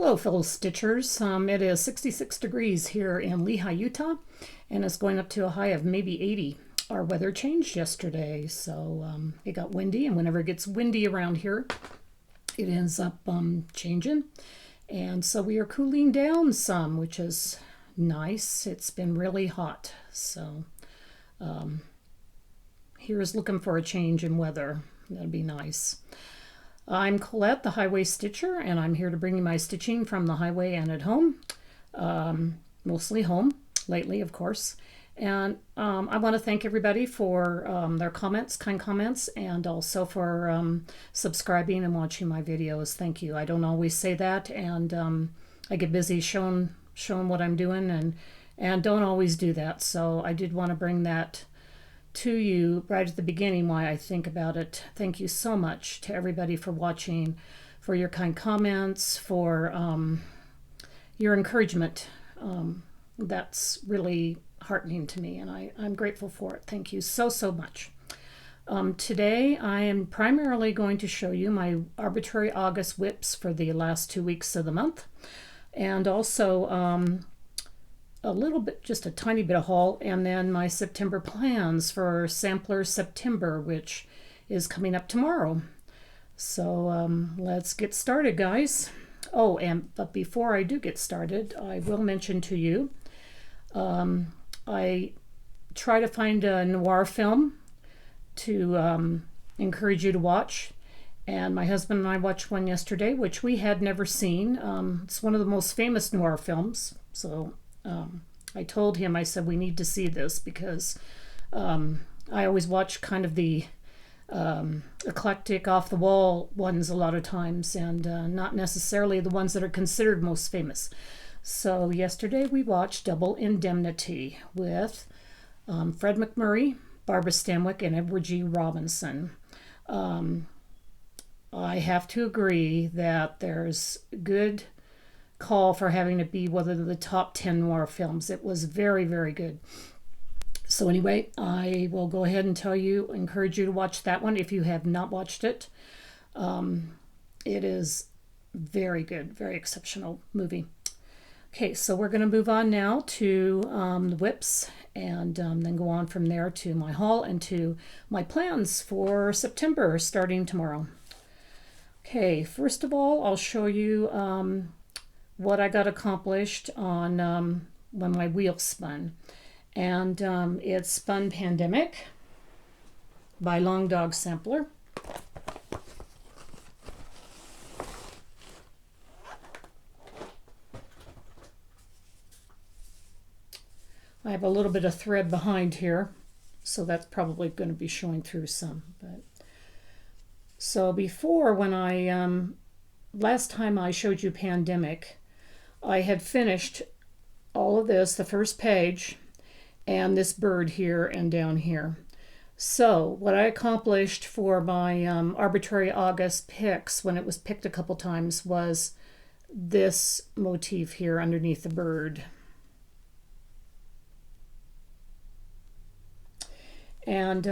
Hello, fellow stitchers. It is 66 degrees here in Lehi, Utah, and it's going up to a high of maybe 80. Our weather changed yesterday, so it got windy, and whenever it gets windy around here, it ends up changing. And so we are cooling down some, which is nice. It's been really hot, so here's looking for a change in weather. That'd be nice. I'm Colette, the Highway Stitcher, and I'm here to bring you my stitching from the highway and at home. Mostly home, lately, of course. And I want to thank everybody for their comments, kind comments, and also for subscribing and watching my videos. Thank you. I don't always say that, and I get busy showing what I'm doing and don't always do that. So I did want to bring that to you right at the beginning, why I think about it. Thank you so much to everybody for watching, for your kind comments, for your encouragement. That's really heartening to me, and I'm grateful for it. Thank you so much. Today I am primarily going to show you my arbitrary August WIPs for the last 2 weeks of the month, and also a little bit, just a tiny bit of haul, and then my September plans for Sampler September, which is coming up tomorrow. So let's get started, guys. Oh, but before I do get started, I will mention to you, I try to find a noir film to encourage you to watch. And my husband and I watched one yesterday, which we had never seen. It's one of the most famous noir films. So I told him, I said, we need to see this because I always watch kind of the eclectic, off-the-wall ones a lot of times, and not necessarily the ones that are considered most famous. So yesterday we watched Double Indemnity with Fred McMurray, Barbara Stanwyck, and Edward G. Robinson. I have to agree that there's good call for having it be one of the top 10 noir films. It was very, very good. So anyway, I will go ahead and encourage you to watch that one if you have not watched it. It is very good, very exceptional movie. Okay, so we're going to move on now to the WIPs, and then go on from there to my haul and to my plans for September starting tomorrow. Okay, first of all, I'll show you what I got accomplished on when my wheel spun. And it's Spun Pandemic by Long Dog Sampler. I have a little bit of thread behind here, so that's probably going to be showing through some. But so before, when I last time I showed you Pandemic, I had finished all of this, the first page, and this bird here and down here. So what I accomplished for my arbitrary August picks, when it was picked a couple times, was this motif here underneath the bird. And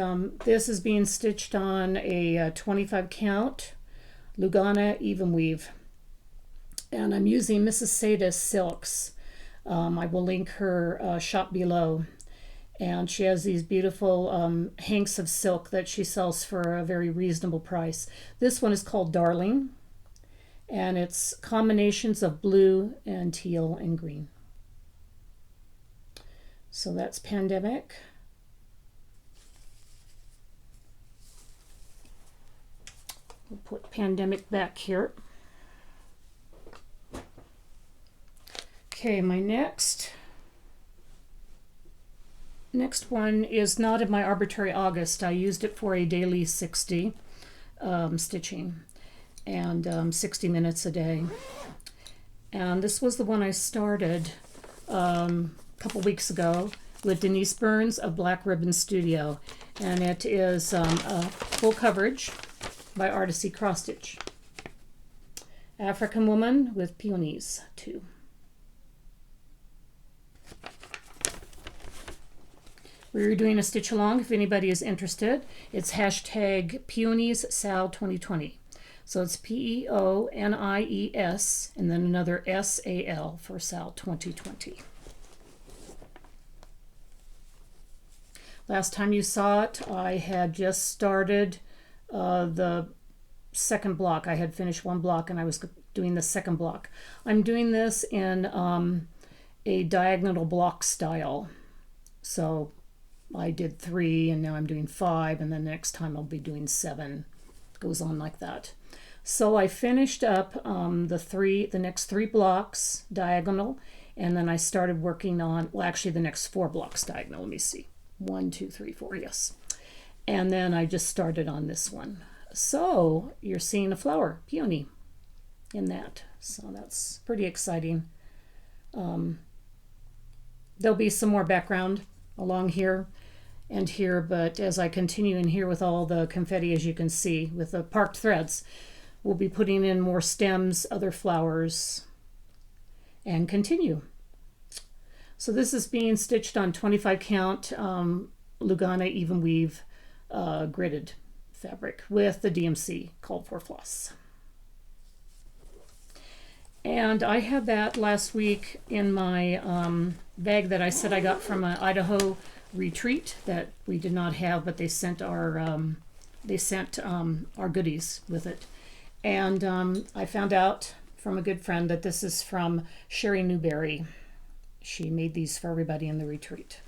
this is being stitched on a 25 count Lugana even weave. And I'm using Mrs. Sada's silks. I will link her shop below. And she has these beautiful hanks of silk that she sells for a very reasonable price. This one is called Darling, and it's combinations of blue and teal and green. So that's Pandemic. We'll put Pandemic back here. Okay, my next one is not in my arbitrary August. I used it for a daily 60 stitching, and 60 minutes a day. And this was the one I started a couple weeks ago with Denise Burns of Black Ribbon Studio, and it is a full coverage by Artecy cross stitch. African Woman with Peonies 2. We're doing a stitch along if anybody is interested. It's hashtag Peonies Sal 2020. So it's Peonies and then another SAL for Sal 2020. Last time you saw it, I had just started the second block. I had finished one block and I was doing the second block. I'm doing this in a diagonal block style. So I did 3 and now I'm doing 5, and then next time I'll be doing 7. It goes on like that. So I finished up the next 3 blocks diagonal, and then I started working on, well, actually the next 4 blocks diagonal. Let me see. 1, 2, 3, 4, yes. And then I just started on this one. So you're seeing a flower, peony, in that. So that's pretty exciting. There'll be some more background along here and here, but as I continue in here with all the confetti, as you can see, with the parked threads, we'll be putting in more stems, other flowers, and continue. So this is being stitched on 25 count Lugana even weave gridded fabric with the DMC called for Floss. And I had that last week in my bag that I said I got from an Idaho retreat that we did not have, but they sent our goodies with it. And I found out from a good friend that this is from Sherry Newberry. She made these for everybody in the retreat.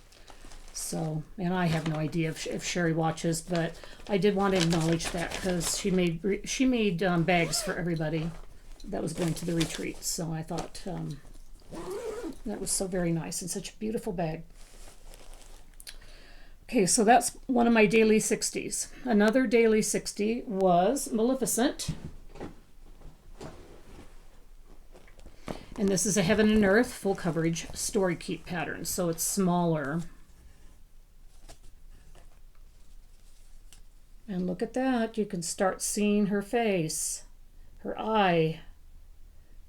So, and I have no idea if Sherry watches, but I did want to acknowledge that because she made bags for everybody that was going to the retreat. So I thought that was so very nice and such a beautiful bag. Okay, so that's one of my daily 60s. Another daily 60 was Maleficent. And this is a Heaven and Earth full coverage Storykeep pattern, so it's smaller. And look at that, you can start seeing her face, her eye.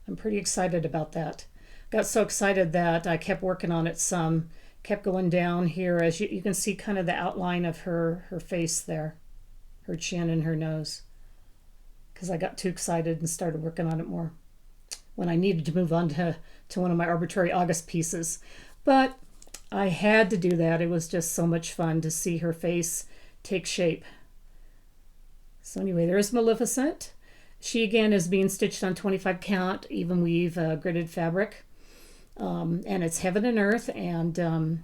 I'm pretty excited about that. Got so excited that I kept working on it some, kept going down here as you can see kind of the outline of her face there, her chin and her nose. Because I got too excited and started working on it more when I needed to move on to one of my arbitrary August pieces. But I had to do that. It was just so much fun to see her face take shape. So anyway, there's Maleficent. She again is being stitched on 25 count even weave gridded fabric. And it's Heaven and Earth and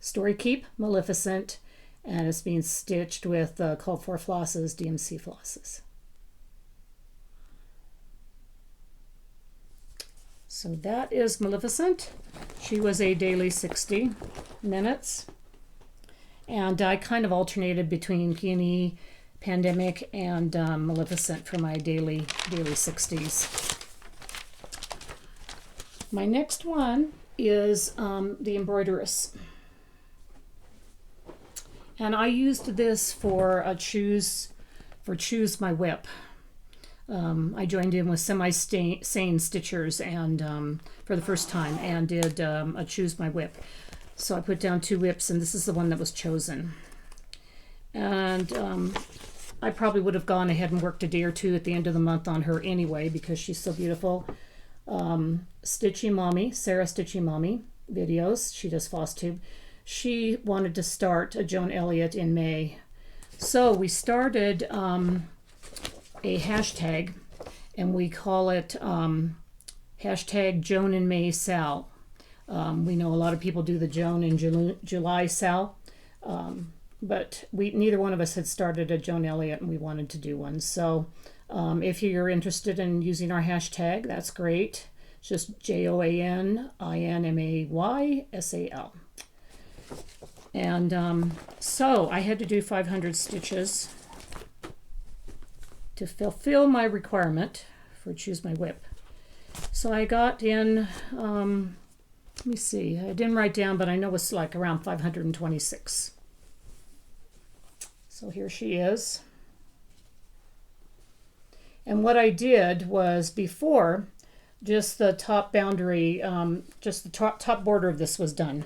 Storykeep Maleficent, and it's being stitched with called for flosses, DMC flosses. So that is Maleficent. She was a daily 60 minutes. And I kind of alternated between Peony, Pandemic, and Maleficent for my daily 60s. My next one is the Embroideress. And I used this for Choose My WIP. I joined in with Semi-Sane Stitchers and for the first time and did a Choose My WIP. So I put down 2 WIPs and this is the one that was chosen. And I probably would have gone ahead and worked a day or 2 at the end of the month on her anyway because she's so beautiful. Stitchy Mommy, Sarah Stitchy Mommy videos. She does Floss Tube. She wanted to start a Joan Elliott in May. So we started a hashtag and we call it hashtag Joan in May Sal. We know a lot of people do the Joan in July Sal. But neither one of us had started a Joan Elliott and we wanted to do one. So if you're interested in using our hashtag, that's great. It's just JOANINMAYSAL. And so I had to do 500 stitches to fulfill my requirement for Choose My WIP. So I got in, let me see, I didn't write down, but I know it's like around 526. So here she is. And what I did was before, just the top boundary, just the top border of this was done,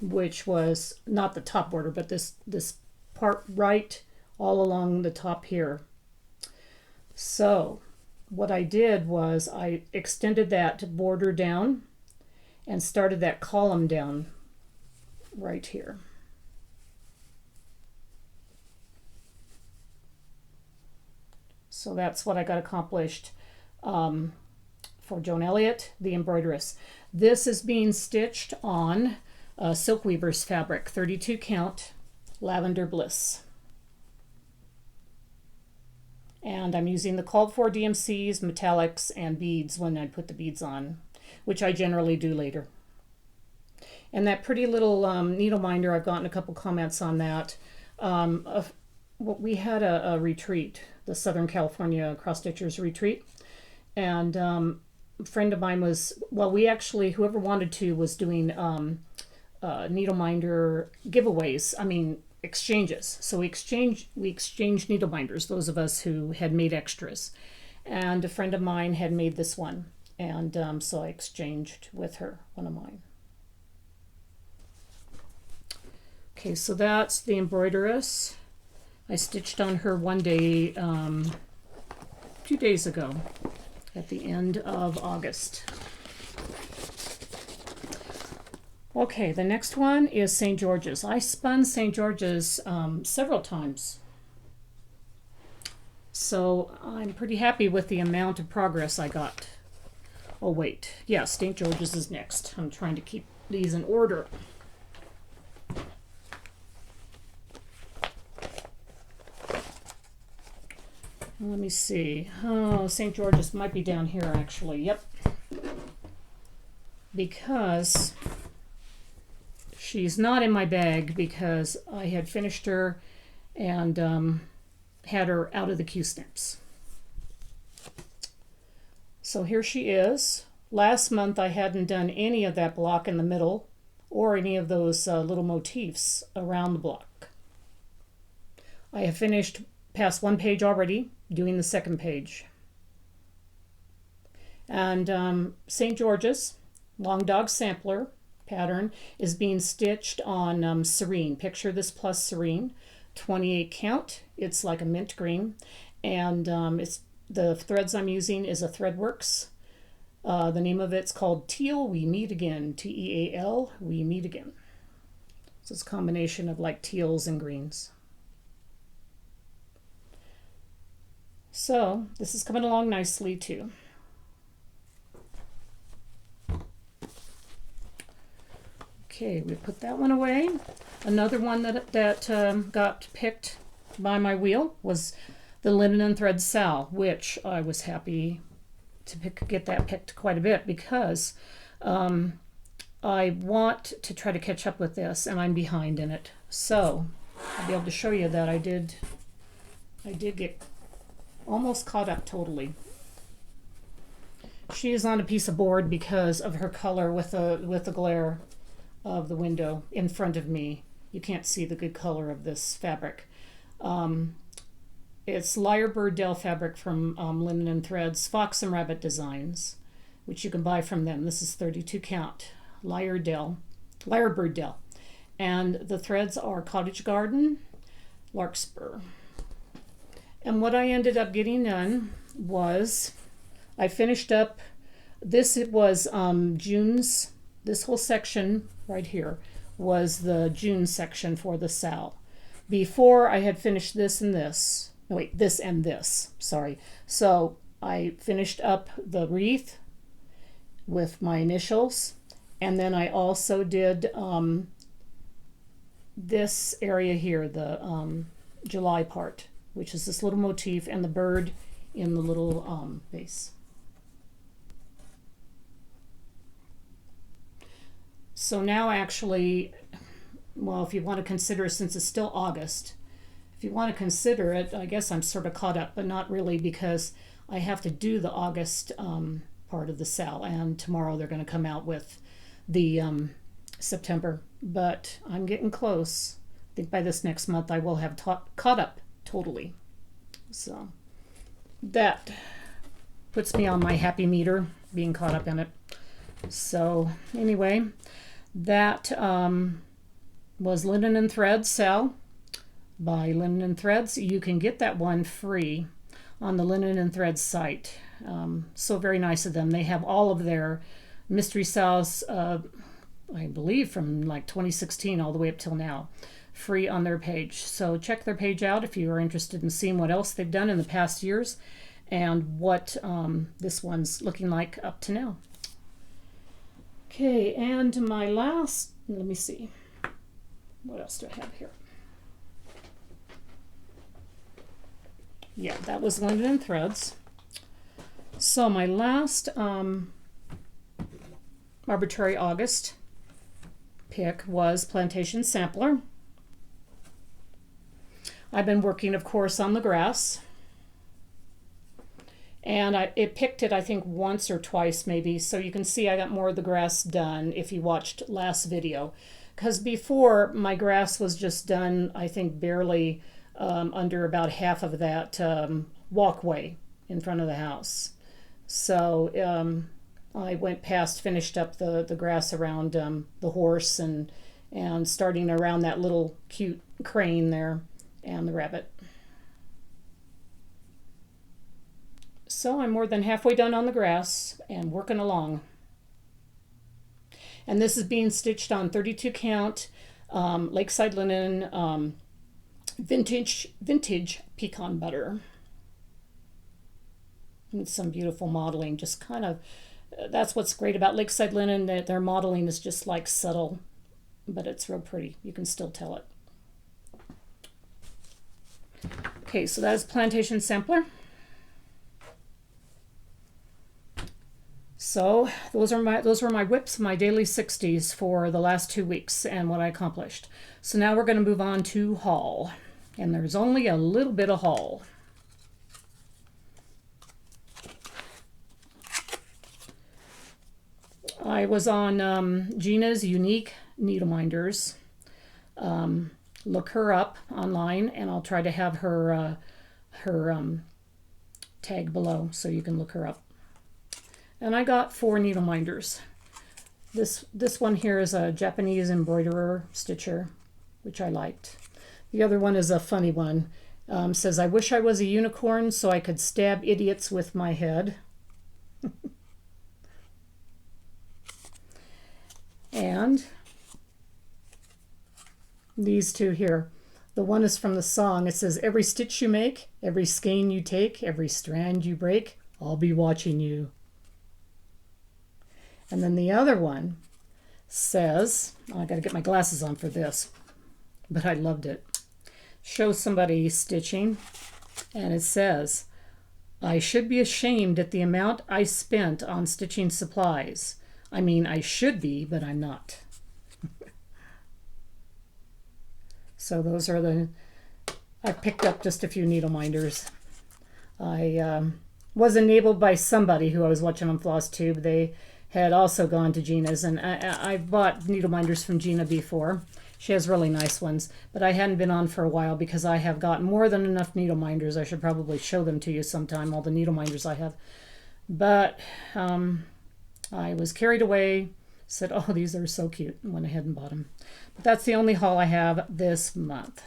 which was not the top border, but this part right all along the top here. So what I did was I extended that border down and started that column down right here. So that's what I got accomplished for Joan Elliott, the Embroideress. This is being stitched on Silkweavers fabric, 32 count, Lavender Bliss. And I'm using the called for DMCs, metallics, and beads when I put the beads on, which I generally do later. And that pretty little Needleminder, I've gotten a couple comments on that. We had a retreat, the Southern California Cross Stitchers retreat, and a friend of mine was, well, we actually, whoever wanted to, was doing Needleminder giveaways, exchanges. So we exchanged Needleminders, those of us who had made extras. And a friend of mine had made this one, and so I exchanged with her one of mine. Okay, so that's the Embroideress. I stitched on her one day, 2 days ago, at the end of August. Okay, the next one is St. George's. I spun St. George's several times. So I'm pretty happy with the amount of progress I got. Oh wait, yeah, St. George's is next. I'm trying to keep these in order. Let me see. Oh, St. George's might be down here actually. Yep. Because she's not in my bag because I had finished her and had her out of the Q-snips. So here she is. Last month I hadn't done any of that block in the middle or any of those little motifs around the block. I have finished past one page already, doing the second page. And St. George's Long Dog Sampler pattern is being stitched on Serene. Picture this plus Serene, 28 count. It's like a mint green, and it's the threads I'm using is a Threadworks. The name of it's called Teal We Meet Again, Teal We Meet Again. So it's a combination of like teals and greens. So this is coming along nicely too. Okay, we put that one away. Another one that got picked by my wheel was the Linen and Thread Sal, which I was happy to get that picked quite a bit because I want to try to catch up with this and I'm behind in it. So I'll be able to show you that I did get almost caught up totally. She is on a piece of board because of her color with the glare of the window in front of me. You can't see the good color of this fabric. It's Lyrebird Dell fabric from Linen and Threads, Fox and Rabbit Designs, which you can buy from them. This is 32 count, Lyrebird Dell. And the threads are Cottage Garden, Larkspur. And what I ended up getting done was I finished up this. It was June's, this whole section right here was the June section for the Sal. Before I had finished this and this. No, wait, this and this. Sorry. So I finished up the wreath with my initials. And then I also did this area here, the July part, which is this little motif and the bird in the little vase. So now actually, well, if you want to consider, since it's still August, if you want to consider it, I guess I'm sort of caught up, but not really because I have to do the August part of the Sal, and tomorrow they're going to come out with the September, but I'm getting close. I think by this next month I will have caught up totally. So that puts me on my happy meter, being caught up in it. So anyway, that was Linen and Threads Sal by Linen and Threads. You can get that one free on the Linen and Threads site. So very nice of them. They have all of their mystery styles, I believe from like 2016 all the way up till now, free on their page. So check their page out if you are interested in seeing what else they've done in the past years and what this one's looking like up to now. Okay, and my last, let me see, what else do I have here? Yeah, that was Linen and Threads. So my last arbitrary August pick was Plantation Sampler. I've been working, of course, on the grass. And it picked it, I think, once or twice maybe. So you can see I got more of the grass done if you watched last video. Because before, my grass was just done, I think, barely under about half of that walkway in front of the house. So I went past, finished up the grass around the horse and starting around that little cute crane there and the rabbit. So I'm more than halfway done on the grass and working along. And this is being stitched on 32 count Lakeside Linen vintage pecan butter. And some beautiful modeling, just kind of, that's what's great about Lakeside Linen, that their modeling is just like subtle, but it's real pretty. You can still tell it. Okay, so that is Plantation Sampler. So those were my WIPs, my daily 60s for the last 2 weeks and what I accomplished. So now we're going to move on to haul. And there's only a little bit of haul. I was on Gina's Unique Needleminders. Look her up online, and I'll try to have her tag below so you can look her up. And I got 4 Needleminders. This one here is a Japanese embroiderer stitcher, which I liked. The other one is a funny one. Says, I wish I was a unicorn so I could stab idiots with my head. And these two here. The one is from the song. It says, every stitch you make, every skein you take, every strand you break, I'll be watching you. And then the other one says, oh, I got to get my glasses on for this, but I loved it. Shows somebody stitching, and it says, I should be ashamed at the amount I spent on stitching supplies. I mean, I should be, but I'm not. So those are I picked up just a few Needleminders. I was enabled by somebody who I was watching on FlossTube. They had also gone to Gina's, and I bought Needleminders from Gina before. She has really nice ones, but I hadn't been on for a while because I have got more than enough Needleminders. I should probably show them to you sometime, all the Needleminders I have. But I was carried away, said, oh, these are so cute, and went ahead and bought them. But that's the only haul I have this month.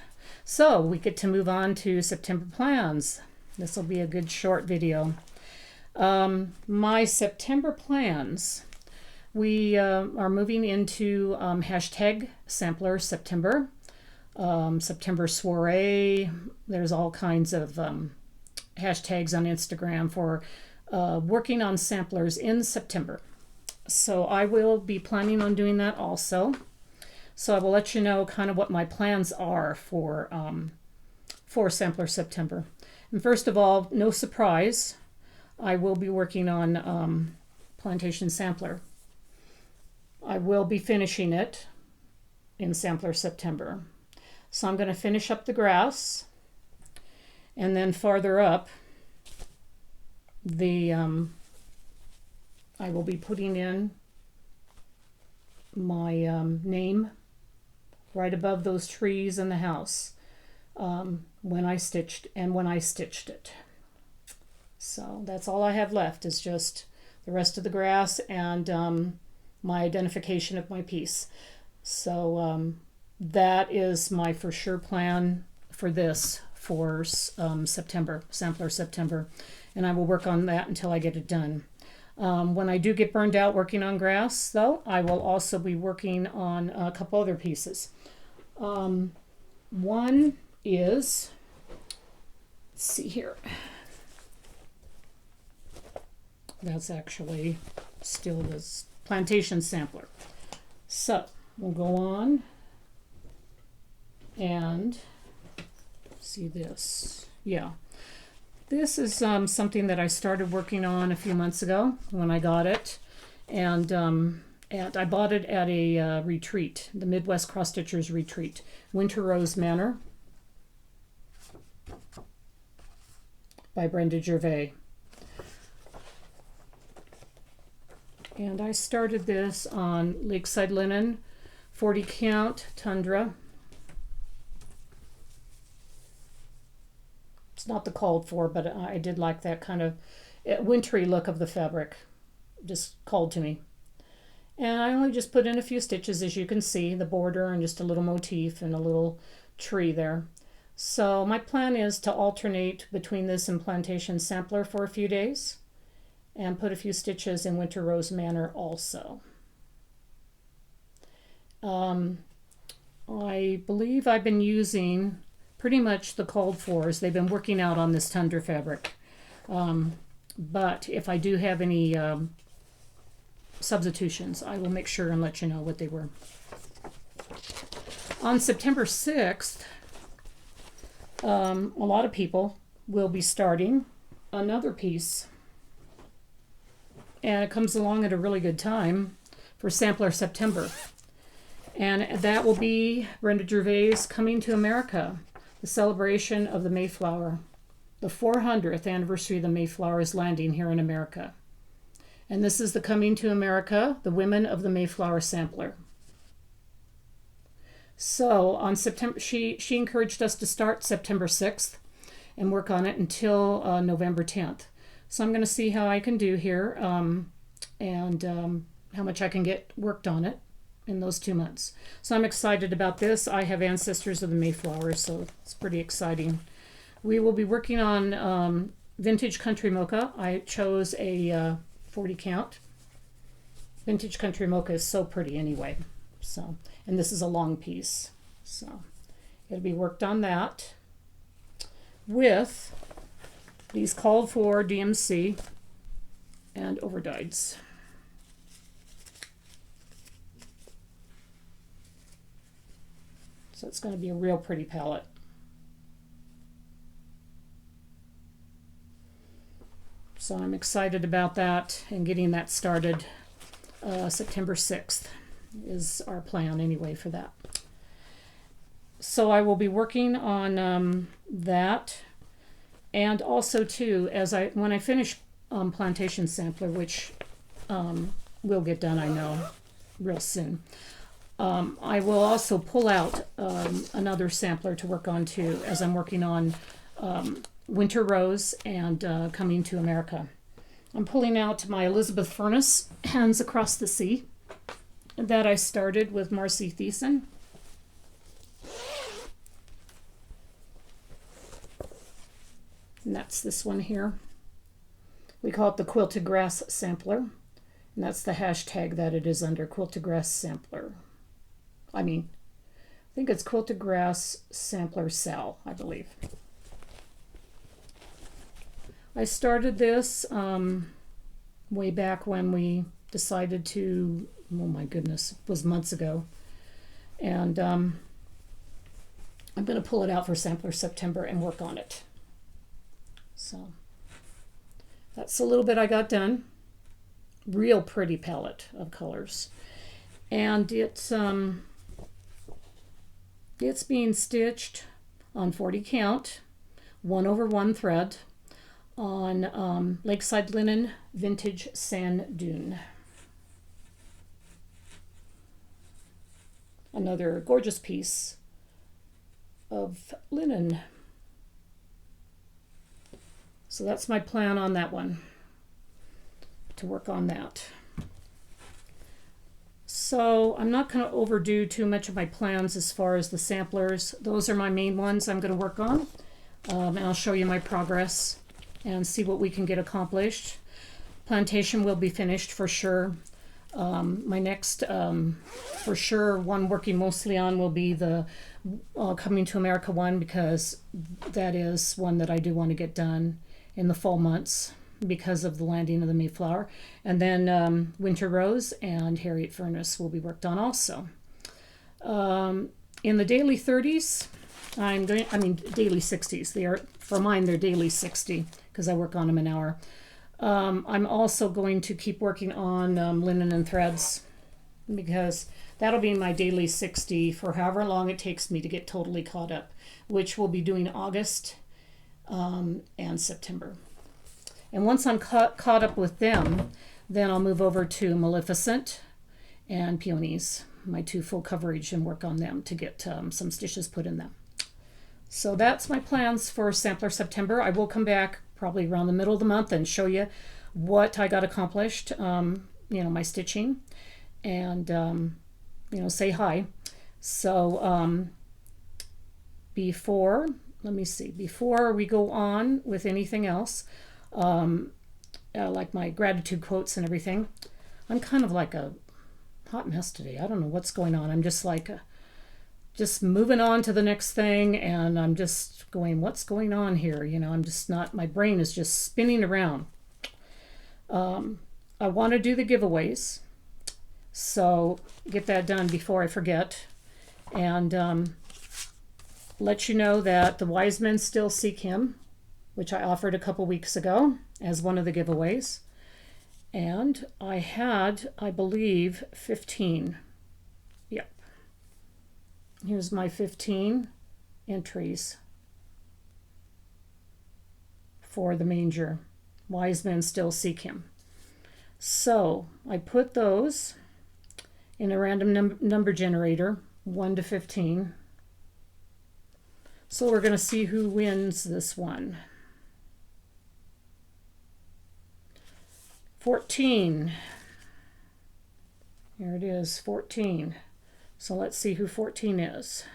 So we get to move on to September plans. This will be a good short video. My September plans, we are moving into hashtag sampler September, September soiree. There's all kinds of hashtags on Instagram for working on samplers in September. So I will be planning on doing that also. So I will let you know kind of what my plans are for Sampler September. And first of all, no surprise, I will be working on Plantation Sampler. I will be finishing it in Sampler September. So I'm going to finish up the grass, and then farther up, I will be putting in my name right above those trees in the house when I stitched it. So that's all I have left is just the rest of the grass and my identification of my piece. So that is my for sure plan for this for September, Sampler September, and I will work on that until I get it done. When I do get burned out working on grass, though, I will also be working on a couple other pieces. One is, let's see here. That's actually still this Plantation Sampler. So we'll go on and see this. Yeah. This is something that I started working on a few months ago when I got it. And I bought it at a retreat, the Midwest Cross Stitchers Retreat. Winter Rose Manor by Brenda Gervais. And I started this on Lakeside Linen, 40 count, Tundra. It's not the called for, but I did like that kind of wintry look of the fabric. Just called to me. And I only just put in a few stitches, as you can see, the border and just a little motif and a little tree there. So my plan is to alternate between this and Plantation Sampler for a few days and put a few stitches in Winter Rose Manor also. I believe I've been using pretty much the called fors. They've been working out on this Tundra fabric. But if I do have any substitutions, I will make sure and let you know what they were. On September 6th, a lot of people will be starting another piece. And it comes along at a really good time for Sampler September. And that will be Brenda Gervais Coming to America, the celebration of the Mayflower. The 400th anniversary of the Mayflower's landing here in America. And this is the Coming to America, the Women of the Mayflower Sampler. So on September, she encouraged us to start September 6th and work on it until November 10th. So I'm going to see how I can do here and how much I can get worked on it in those 2 months. So I'm excited about this. I have ancestors of the Mayflower, so it's pretty exciting. We will be working on Vintage Country Mocha. I chose a 40 count. Vintage Country Mocha is so pretty anyway. So, and this is a long piece. So it'll be worked on that with these called for DMC and overdyes. So it's going to be a real pretty palette. So I'm excited about that and getting that started. September 6th is our plan anyway for that. So I will be working on that. And also too, when I finish Plantation Sampler, which will get done, I know, real soon, I will also pull out another sampler to work on too, as I'm working on Winter Rose and Coming to America. I'm pulling out my Elizabeth Furniss, Hands Across the Sea, that I started with Marcy Thiessen. And that's this one here. We call it the Quilted Grass Sampler. And that's the hashtag that it is under, Quilted Grass Sampler. I think it's Quilted Grass Sampler Sal, I believe. I started this way back when we decided to, oh my goodness, it was months ago. And I'm going to pull it out for Sampler September and work on it. So that's a little bit I got done. Real pretty palette of colors. And it's being stitched on 40 count, 1/1 thread on Lakeside Linen Vintage Sand Dune. Another gorgeous piece of linen. So that's my plan on that one, to work on that. So I'm not going to overdo too much of my plans as far as the samplers. Those are my main ones I'm going to work on. and I'll show you my progress and see what we can get accomplished. Plantation will be finished for sure. My next, for sure, one working mostly on will be the Coming to America one, because that is one that I do want to get done in the fall months because of the landing of the Mayflower. And then Winter Rose and Harriet Furniss will be worked on also. In the daily 30s, daily 60s. They are, for mine, they're daily 60 because I work on them an hour. I'm also going to keep working on linen and threads, because that'll be my daily 60 for however long it takes me to get totally caught up, which we'll be doing August and September. And once I'm caught up with them, then I'll move over to Maleficent and Peonies, my 2 full coverage, and work on them to get some stitches put in them. So that's my plans for Sampler September. I will come back probably around the middle of the month and show you what I got accomplished, my stitching, and, say hi. So before we go on with anything else, like my gratitude quotes and everything, I'm kind of like a hot mess today. I don't know what's going on. I'm just like just moving on to the next thing, and I'm just going, what's going on here? I'm just not, my brain is just spinning around. I want to do the giveaways, so get that done before I forget, and let you know that the Wise Men Still Seek Him, which I offered a couple weeks ago as one of the giveaways, and I had, I believe, 15. Yep. Here's my 15 entries for the manger. Wise Men Still Seek Him. So I put those in a random number generator, 1 to 15. So we're going to see who wins this one. 14. Here it is, 14. So let's see who 14 is.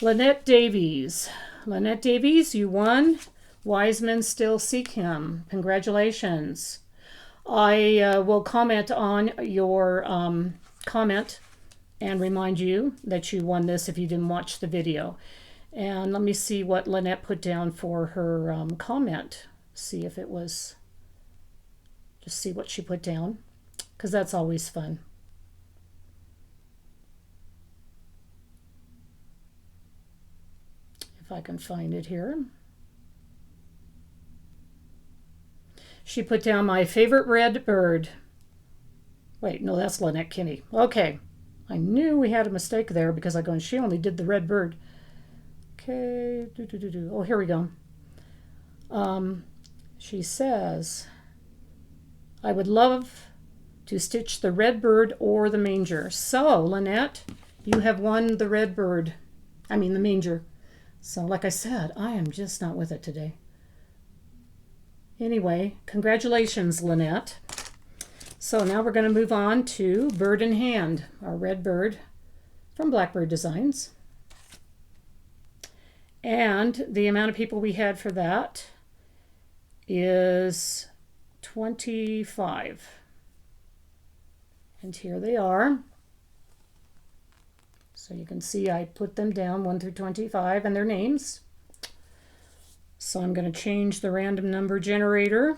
Lynette Davies. Lynette Davies, you won. Wise Men Still Seek Him. Congratulations. I will comment on your comment and remind you that you won this if you didn't watch the video. And let me see what Lynette put down for her comment. See if it was, just see what she put down, because that's always fun. If I can find it here. She put down my favorite red bird. Wait, no, that's Lynette Kinney. Okay. I knew we had a mistake there because I'm going, she only did the red bird. Okay. Oh, here we go. She says, I would love to stitch the red bird or the manger. So, Lynette, you have won the red bird. I mean, the manger. So, like I said, I am just not with it today. Anyway, congratulations, Lynette. So now we're going to move on to Bird in Hand, our red bird from Blackbird Designs. And the amount of people we had for that is 25. And here they are. So you can see I put them down 1 through 25 and their names. So I'm going to change the random number generator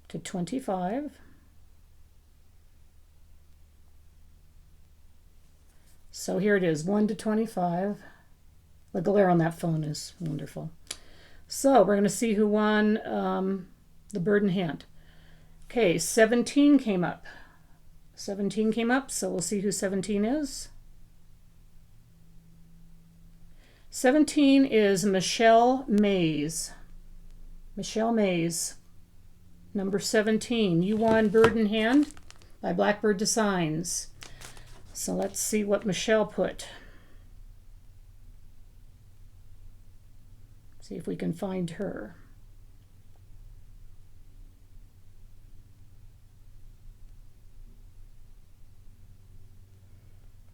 to 25. So here it is, 1 to 25. The glare on that phone is wonderful. So we're going to see who won the Bird in Hand. Okay, 17 came up. 17 came up, so we'll see who 17 is. 17 is Michelle Mays. Michelle Mays, number 17. You won Bird in Hand by Blackbird Designs. So let's see what Michelle put. See if we can find her.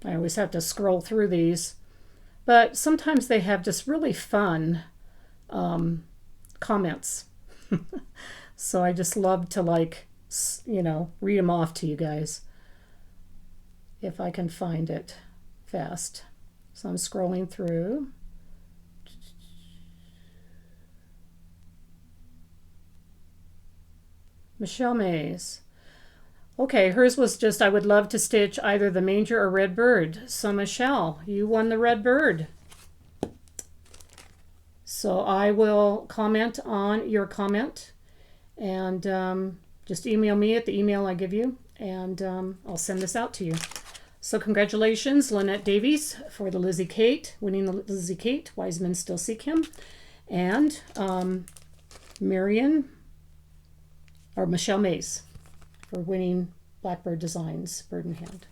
I always have to scroll through these. but sometimes they have just really fun comments. So I just love to, like, you know, read them off to you guys if I can find it fast. So I'm scrolling through. Michelle Mays. Okay, hers was just, I would love to stitch either the manger or red bird. So Michelle, you won the red bird. So I will comment on your comment, and just email me at the email I give you, and I'll send this out to you. So congratulations, Lynette Davies, for the Lizzie Kate, winning the Lizzie Kate. Wise Men Still Seek Him. And Michelle Mays for winning Blackbird Designs Bird in Hand.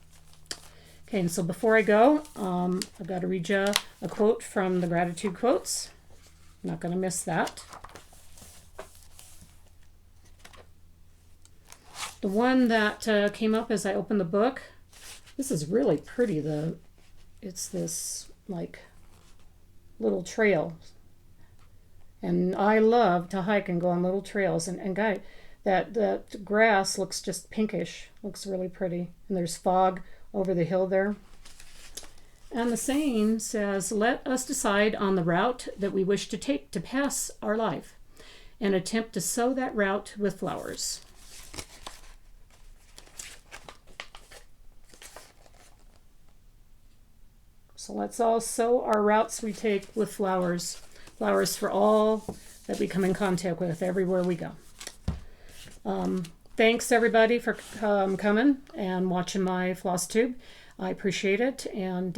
Okay, and so before I go, I've got to read you a quote from the Gratitude Quotes. I'm not going to miss that. The one that came up as I opened the book, this is really pretty. It's this like little trail, and I love to hike and go on little trails. And guys, that grass looks just pinkish, looks really pretty, and there's fog over the hill there. And the saying says, "Let us decide on the route that we wish to take to pass our life, and attempt to sow that route with flowers." So let's all sow our routes we take with flowers. Flowers for all that we come in contact with everywhere we go. Thanks everybody for coming and watching my floss tube. I appreciate it, and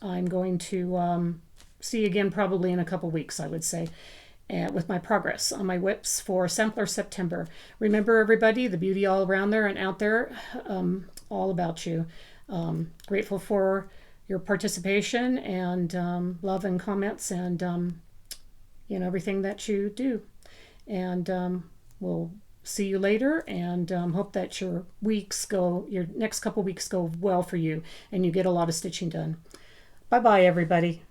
I'm going to see you again probably in a couple weeks, I would say, with my progress on my WIPs for Sampler September. Remember everybody, the beauty all around there and out there, all about you. Grateful for your participation and love and comments, and you know, everything that you do. And we'll see you later, and hope that your next couple weeks go well for you and you get a lot of stitching done. Bye bye everybody.